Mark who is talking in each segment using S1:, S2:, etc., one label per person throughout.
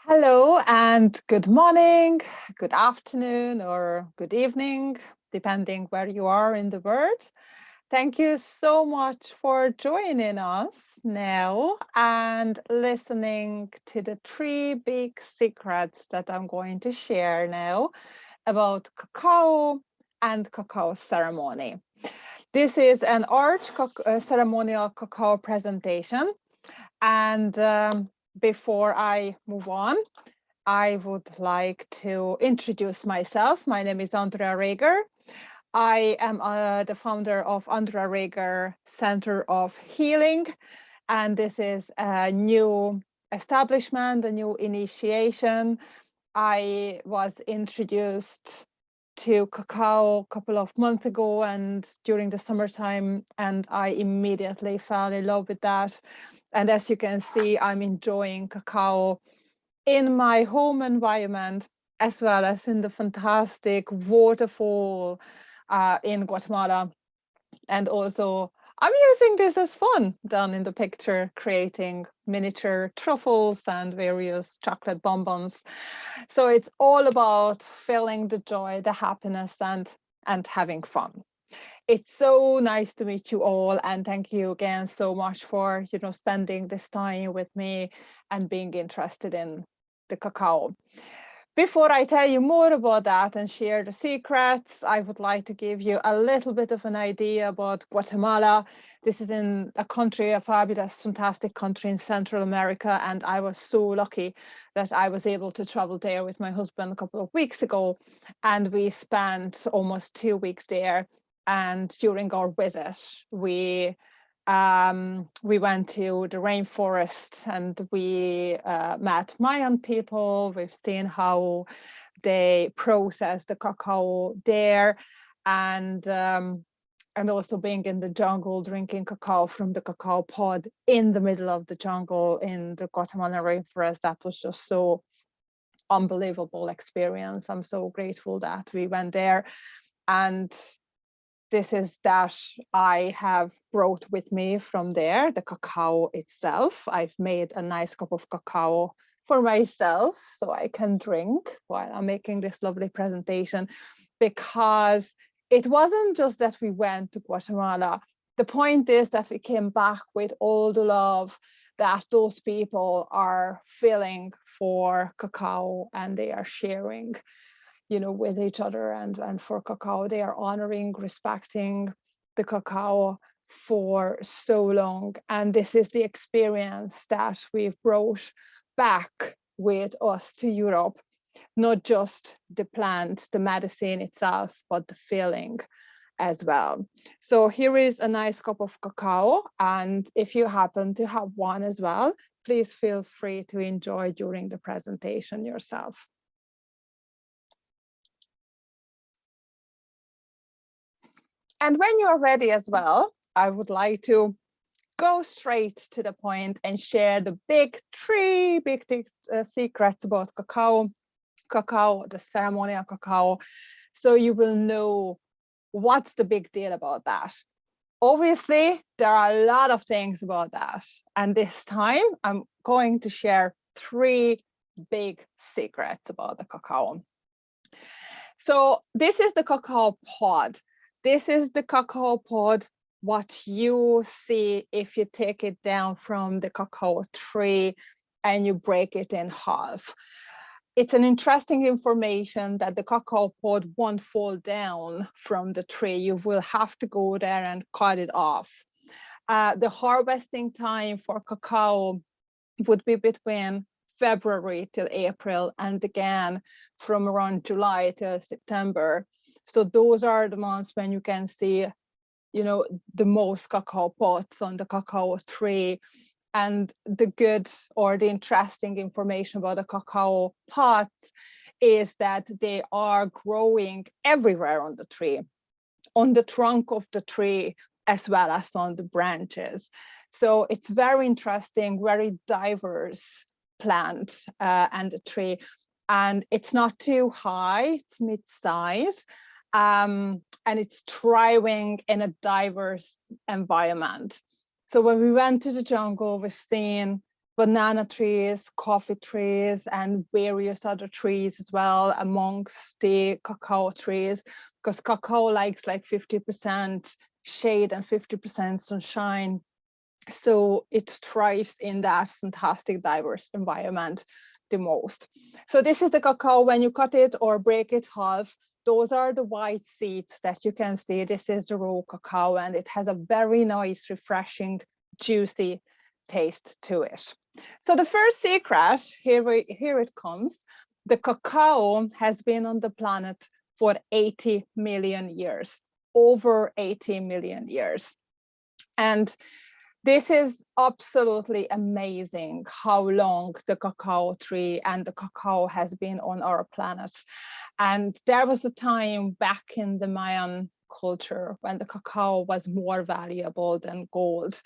S1: Hello and good morning, good afternoon, or good evening, depending where you are in the world. Thank you so much for joining us now and listening to the three big secrets that I'm going to share now about cacao and cacao ceremony. This is an ceremonial cacao presentation, and before I move on, I would like to introduce myself. My name is Andrea Reger. I am the founder of Andrea Reger Center of Healing, and this is a new establishment, a new initiation. I was introduced to cacao a couple of months ago and during the summertime, and I immediately fell in love with that. And as you can see, I'm enjoying cacao in my home environment as well as in the fantastic waterfall in Guatemala. And also, I'm using this as fun down in the picture, creating miniature truffles and various chocolate bonbons. So it's all about feeling the joy, the happiness, and having fun. It's so nice to meet you all, and thank you again so much for spending this time with me and being interested in the cacao. Before I tell you more about that and share the secrets, I would like to give you a little bit of an idea about Guatemala. This is in a country, a fabulous, fantastic country in Central America, and I was so lucky that I was able to travel there with my husband a couple of weeks ago, and we spent almost 2 weeks there. And during our visit, we went to the rainforest and we met Mayan people. We've seen how they process the cacao there, and also being in the jungle, drinking cacao from the cacao pod in the middle of the jungle in the Guatemalan rainforest. That was just so unbelievable experience. I'm so grateful that we went there, and this is that I have brought with me from there, the cacao itself. I've made a nice cup of cacao for myself so I can drink while I'm making this lovely presentation, because it wasn't just that we went to Guatemala. The point is that we came back with all the love that those people are feeling for cacao, and they are sharing with each other, and for cacao. They are honoring, respecting the cacao for so long. And this is the experience that we've brought back with us to Europe, not just the plant, the medicine itself, but the feeling as well. So here is a nice cup of cacao. And if you happen to have one as well, please feel free to enjoy during the presentation yourself. And when you're ready as well, I would like to go straight to the point and share the three big secrets about cacao, the ceremonial cacao, so you will know what's the big deal about that. Obviously, there are a lot of things about that. And this time, I'm going to share three big secrets about the cacao. So this is the cacao pod. This is the cacao pod, what you see if you take it down from the cacao tree and you break it in half. It's an interesting information that the cacao pod won't fall down from the tree. You will have to go there and cut it off. The harvesting time for cacao would be between February till April, and again from around July till September. So those are the months when you can see, the most cacao pods on the cacao tree. And the good or the interesting information about the cacao pods is that they are growing everywhere on the tree, on the trunk of the tree, as well as on the branches. So it's very interesting, very diverse plant and the tree. And it's not too high, it's mid-size. And it's thriving in a diverse environment. So when we went to the jungle, we've seen banana trees, coffee trees, and various other trees as well amongst the cacao trees, because cacao likes like 50% shade and 50% sunshine. So it thrives in that fantastic diverse environment the most. So this is the cacao. When you cut it or break it half, those are the white seeds that you can see. This is the raw cacao, and it has a very nice, refreshing, juicy taste to it. So the first secret, here it comes. The cacao has been on the planet for 80 million years, over 80 million years. And this is absolutely amazing how long the cacao tree and the cacao has been on our planet. And there was a time back in the Mayan culture when the cacao was more valuable than gold.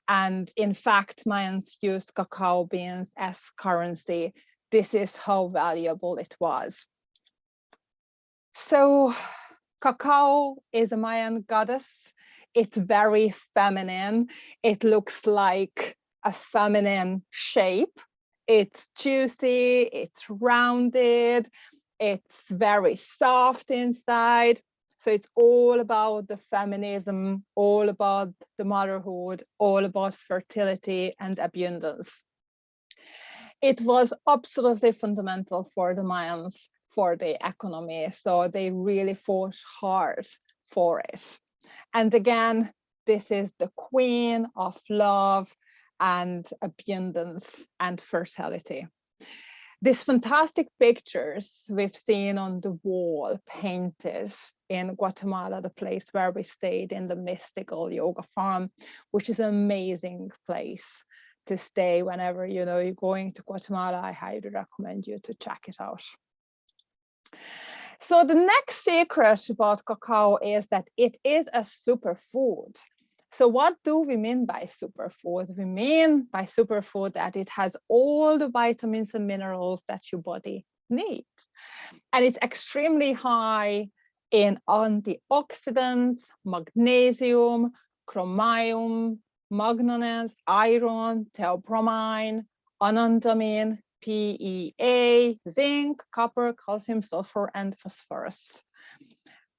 S1: And in fact, Mayans used cacao beans as currency. This is how valuable it was. So cacao is a Mayan goddess. It's very feminine. It looks like a feminine shape. It's juicy, it's rounded, it's very soft inside. So it's all about the feminism, all about the motherhood, all about fertility and abundance. It was absolutely fundamental for the Mayans, for the economy. So they really fought hard for it. And again, this is the queen of love and abundance and fertility. These fantastic pictures we've seen on the wall painted in Guatemala, the place where we stayed in the mystical yoga farm, which is an amazing place to stay whenever you're going to Guatemala. I highly recommend you to check it out. So the next secret about cacao is that it is a superfood. So what do we mean by superfood? We mean by superfood that it has all the vitamins and minerals that your body needs. And it's extremely high in antioxidants, magnesium, chromium, manganese, iron, theobromine, anandamine, PEA, zinc, copper, calcium, sulfur, and phosphorus.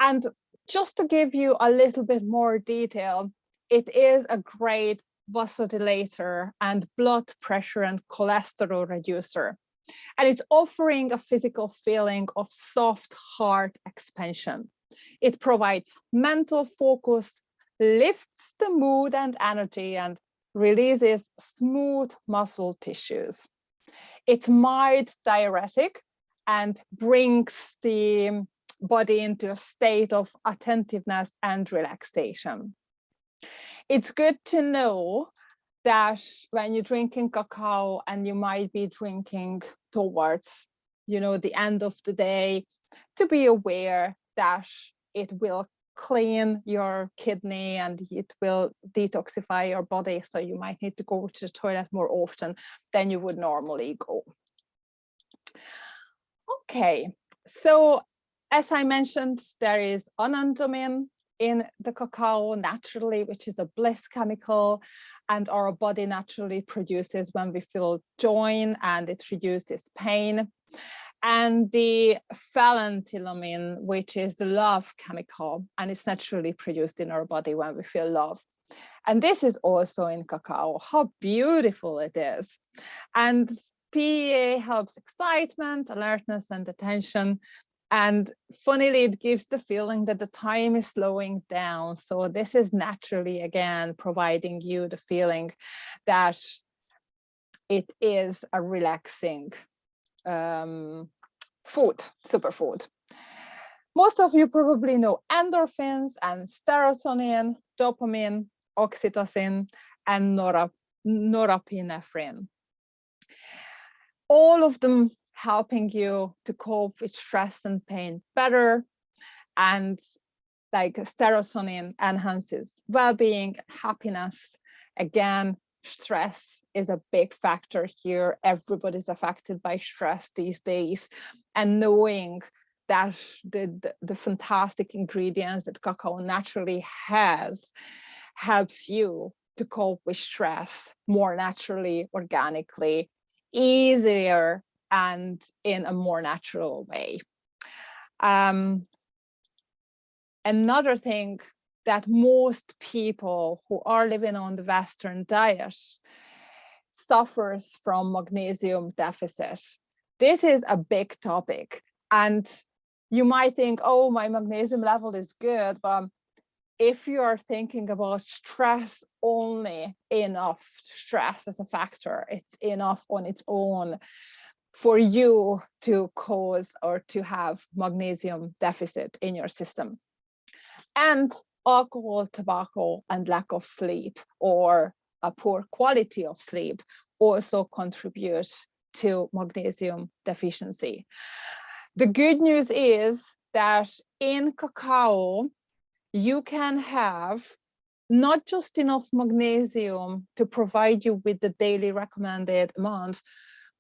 S1: And just to give you a little bit more detail, it is a great vasodilator and blood pressure and cholesterol reducer. And it's offering a physical feeling of soft heart expansion. It provides mental focus, lifts the mood and energy, and releases smooth muscle tissues. It's mild diuretic and brings the body into a state of attentiveness and relaxation. It's good to know that when you're drinking cacao and you might be drinking towards, the end of the day, to be aware that it will clean your kidney and it will detoxify your body. So you might need to go to the toilet more often than you would normally go. Okay, so as I mentioned, there is anandamine in the cacao naturally, which is a bliss chemical, and our body naturally produces when we feel joy, and it reduces pain. And the phenethylamine, which is the love chemical, and it's naturally produced in our body when we feel love. And this is also in cacao. How beautiful it is. And PEA helps excitement, alertness, and attention. And funnily, it gives the feeling that the time is slowing down. So this is naturally, again, providing you the feeling that it is a relaxing food, superfood. Most of you probably know endorphins and serotonin, dopamine, oxytocin, and norepinephrine. All of them helping you to cope with stress and pain better. And like serotonin enhances well-being, happiness. Again, stress is a big factor here. Everybody's affected by stress these days. And knowing that the fantastic ingredients that cacao naturally has helps you to cope with stress more naturally, organically, easier, and in a more natural way. Another thing that most people who are living on the Western diet suffers from magnesium deficit. This is a big topic, and you might think, oh, my magnesium level is good, but if you are thinking about stress only, enough stress as a factor, it's enough on its own for you to cause or to have magnesium deficit in your system. And alcohol, tobacco, and lack of sleep or a poor quality of sleep also contribute to magnesium deficiency. The good news is that in cacao, you can have not just enough magnesium to provide you with the daily recommended amount,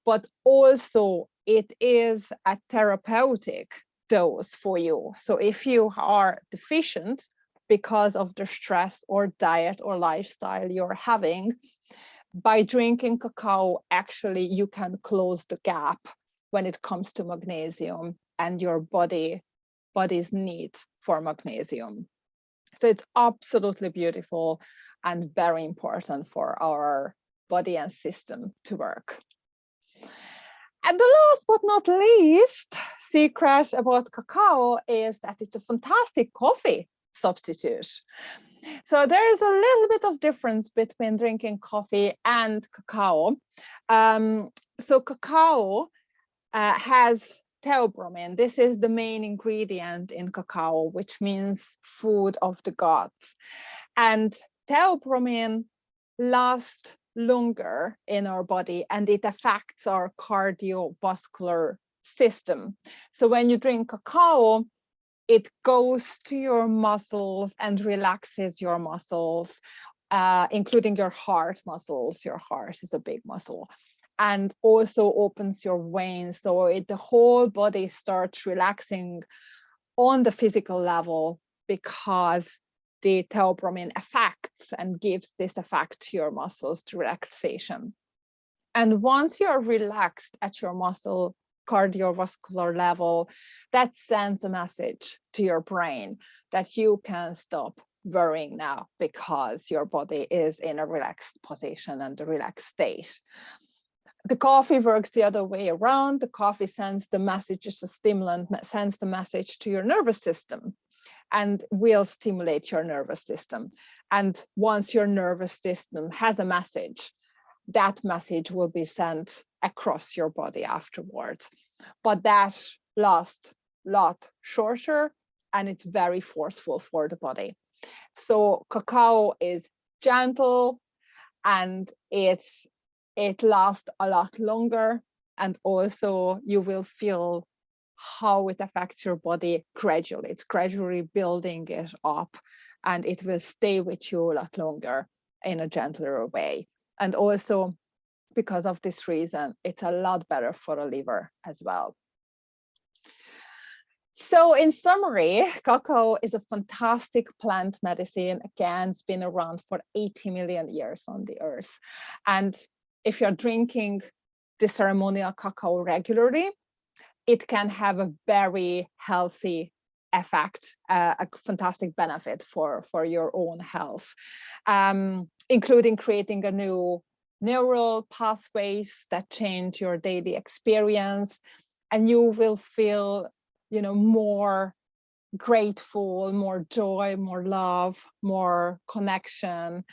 S1: but also it is a therapeutic dose for you. So if you are deficient because of the stress or diet or lifestyle you're having, by drinking cacao, actually you can close the gap when it comes to magnesium and your body's need for magnesium. So it's absolutely beautiful and very important for our body and system to work. And the last but not least secret about cacao is that it's a fantastic coffee substitute. So there is a little bit of difference between drinking coffee and cacao. So cacao has theobromine. This is the main ingredient in cacao, which means food of the gods. And theobromine lasts longer in our body, and it affects our cardiovascular system. So when you drink cacao, it goes to your muscles and relaxes your muscles, including your heart muscles. Your heart is a big muscle. And also opens your veins. So the whole body starts relaxing on the physical level because the theobromine affects and gives this effect to your muscles, to relaxation. And once you're relaxed at your muscle cardiovascular level, that sends a message to your brain that you can stop worrying now because your body is in a relaxed position and a relaxed state. The coffee works the other way around. The coffee sends the message, as a stimulant, sends the message to your nervous system and will stimulate your nervous system. And once your nervous system has a message, that message will be sent across your body afterwards. But that lasts a lot shorter and it's very forceful for the body. So cacao is gentle and it lasts a lot longer, and also you will feel how it affects your body gradually. It's gradually building it up and it will stay with you a lot longer in a gentler way. And also because of this reason, it's a lot better for the liver as well. So in summary, cacao is a fantastic plant medicine. Again, it's been around for 80 million years on the earth. And if you're drinking the ceremonial cacao regularly, it can have a very healthy effect, a fantastic benefit for your own health, including creating a new neural pathways that change your daily experience, and you will feel, more grateful, more joy, more love, more connection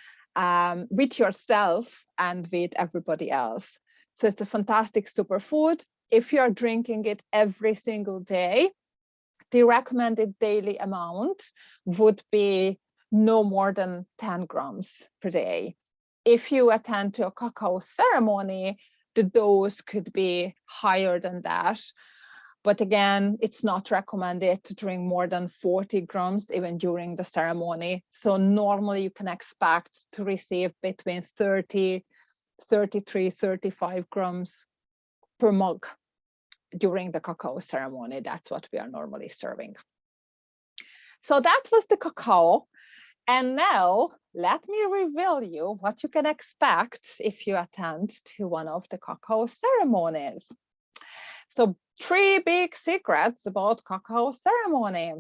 S1: with yourself and with everybody else. So it's a fantastic superfood. If you're drinking it every single day, the recommended daily amount would be no more than 10 grams per day. If you attend to a cacao ceremony, the dose could be higher than that. But again, it's not recommended to drink more than 40 grams even during the ceremony. So normally you can expect to receive between 30, 33, 35 grams per mug during the cacao ceremony. That's what we are normally serving. So that was the cacao. And now let me reveal you what you can expect if you attend to one of the cacao ceremonies. So 3 big secrets about cacao ceremony.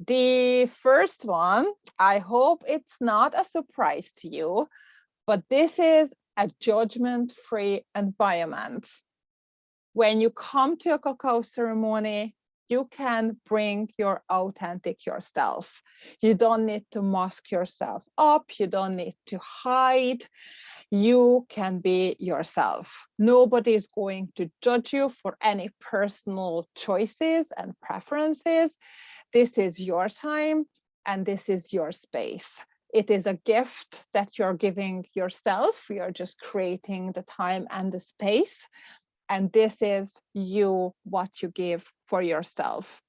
S1: The first one, I hope it's not a surprise to you, but this is a judgment-free environment. When you come to a cacao ceremony, you can bring your authentic yourself. You don't need to mask yourself up. You don't need to hide. You can be yourself. Nobody is going to judge you for any personal choices and preferences. This is your time and this is your space. It is a gift that you're giving yourself. You're just creating the time and the space. And this is you, what you give for yourself.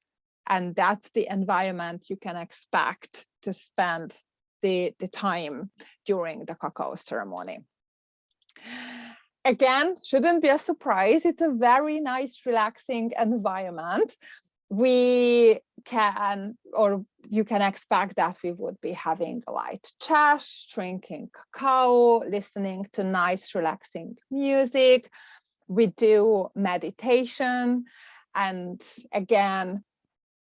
S1: And that's the environment you can expect to spend the time during the cacao ceremony. Again, shouldn't be a surprise. It's a very nice, relaxing environment. We can, or you can expect that we would be having a light chat, drinking cacao, listening to nice, relaxing music. We do meditation, and again,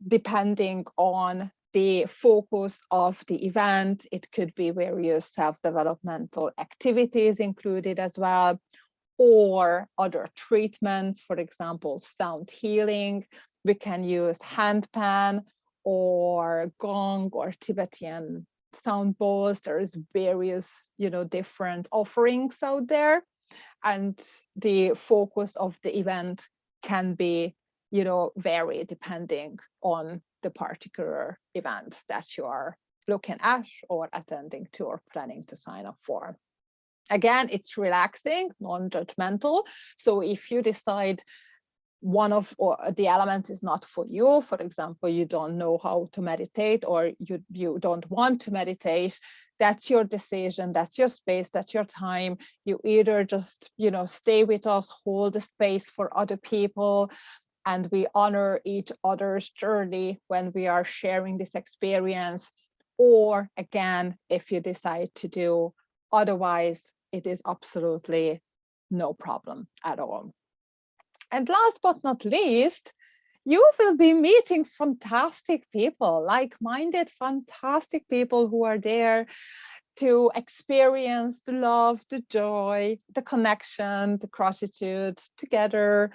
S1: depending on the focus of the event, it could be various self-developmental activities included as well, or other treatments, for example, sound healing. We can use handpan or gong or Tibetan sound bowls. There's various, different offerings out there. And the focus of the event can be, vary depending on the particular event that you are looking at or attending to or planning to sign up for. Again, it's relaxing, non-judgmental. So if you decide one of the elements is not for you, for example, you don't know how to meditate or you don't want to meditate, that's your decision, that's your space, that's your time. You either just, stay with us, hold the space for other people, and we honor each other's journey when we are sharing this experience. Or again, if you decide to do otherwise, it is absolutely no problem at all. And last but not least, you will be meeting fantastic people, like-minded, fantastic people who are there to experience the love, the joy, the connection, the gratitude together,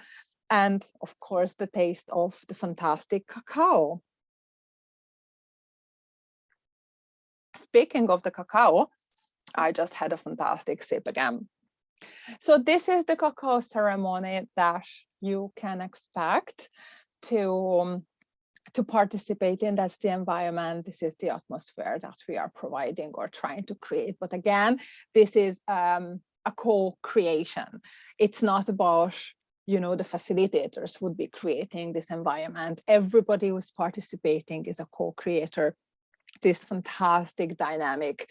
S1: and of course, the taste of the fantastic cacao. Speaking of the cacao, I just had a fantastic sip again. So this is the cacao ceremony that you can expect to participate in. That's the environment. This is the atmosphere that we are providing or trying to create. But again, this is a co-creation. It's not about, the facilitators would be creating this environment. Everybody who's participating is a co-creator. This fantastic dynamic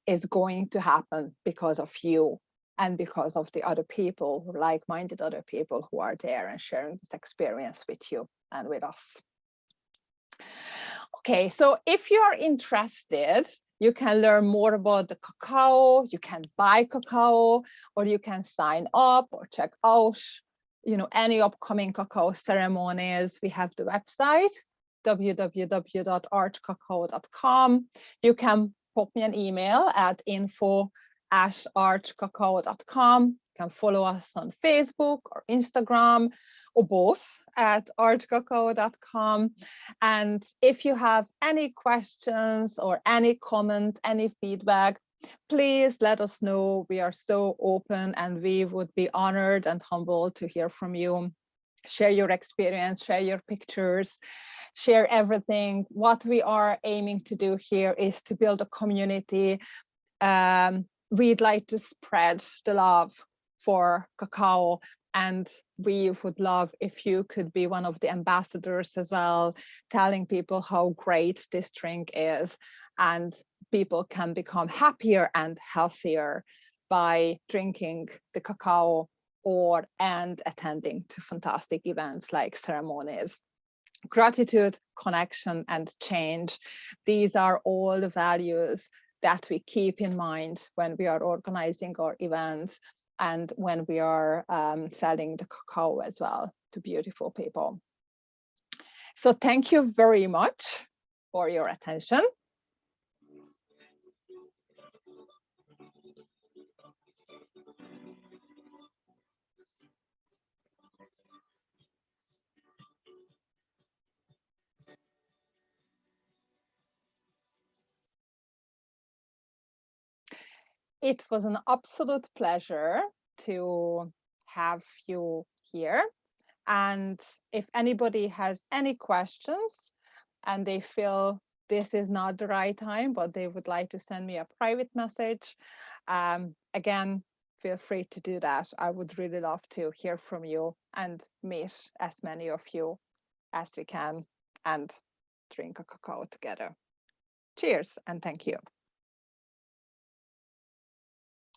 S1: is going to happen because of you and because of the other people, like-minded other people who are there and sharing this experience with you and with us. Okay, so if you're interested, you can learn more about the cacao, you can buy cacao, or you can sign up or check out, any upcoming cacao ceremonies. We have the website, www.archcacao.com. You can pop me an email at info@archcacao.com. You can follow us on Facebook or Instagram, or both, at archcacao.com. And if you have any questions or any comments, any feedback, please let us know. We are so open and we would be honored and humbled to hear from you. Share your experience, share your pictures, share everything. What we are aiming to do here is to build a community. We'd like to spread the love for cacao, and we would love if you could be one of the ambassadors as well, telling people how great this drink is, and people can become happier and healthier by drinking the cacao and attending to fantastic events like ceremonies. Gratitude, connection, and change. These are all the values that we keep in mind when we are organizing our events and when we are selling the cacao as well to beautiful people. So thank you very much for your attention. It was an absolute pleasure to have you here. And if anybody has any questions and they feel this is not the right time, but they would like to send me a private message, again, feel free to do that. I would really love to hear from you and meet as many of you as we can and drink a cacao together. Cheers and thank you.